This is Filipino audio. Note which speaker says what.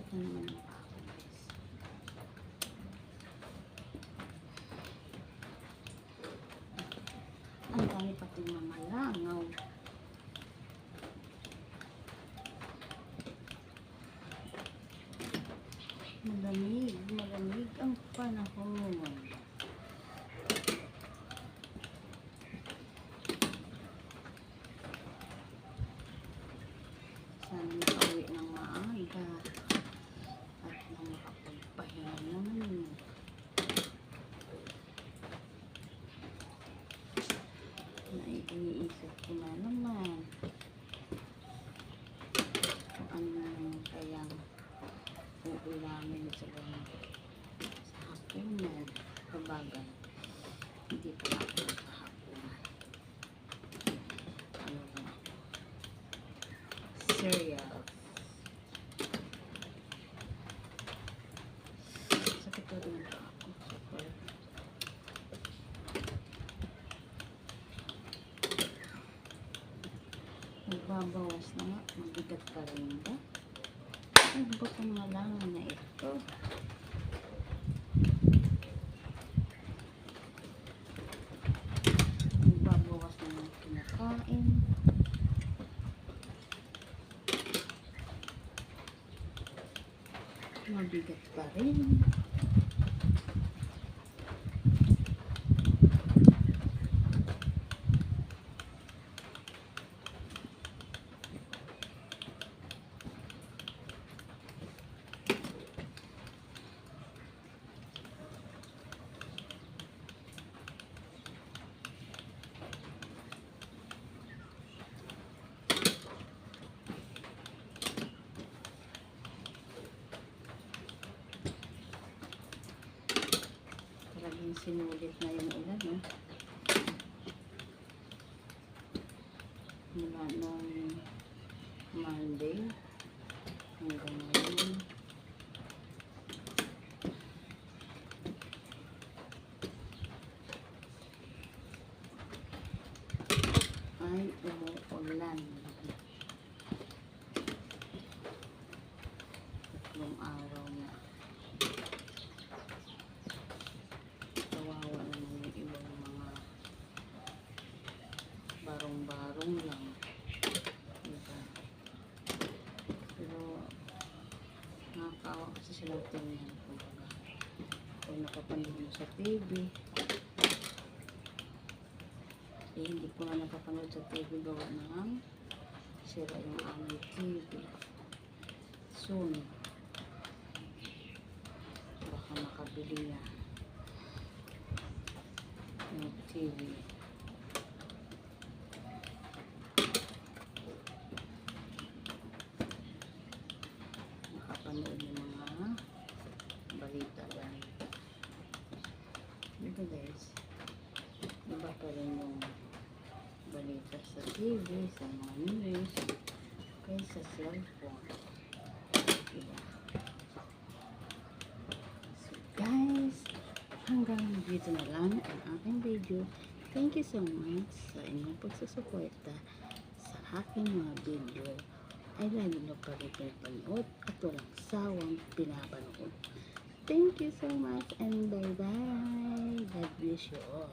Speaker 1: na naman ang ako, guys. Ang dami pating mamalangaw. Malamig ang panahon. Sana makauwi ng maaga at nang makapagpahinga naman. Iniisip ko na naman kung ano kayang uulamin sa hapunan. Kabagay, hindi pa ako sa hapunan. Ano lang ako? Cereal. Sakit ko rin pa ako. Nagbabawas na nga. Mabigat pa rin ba? Ano ba itong malangan na ito? Nagbabawas na ng kinakain. Mabigat pa rin. Sinulit na yung ulan, no? Mula nung Monday hanggang ngayon. Ay umuulan. Tatlong araw na. Barong-barong lang. Diba? Pero nakakaawa kasi silang tingnan. Kung nakapanood mo sa TV, hindi ko na nakapanood sa TV gawa ng sira yung aming TV. Soon baka makabili na ng TV. Panood ng mga balita. Dito guys, iba pa rin yung balita sa TV, sa mga news, kaya sa cellphone. Diba? So guys, hanggang dito na lang ang aking video. Thank you so much sa inyong pagsusuporta sa aking mga video. Ay lalo na pa rin pinapanood at walang sawang pinapanood. Thank you so much and bye bye. God bless you all.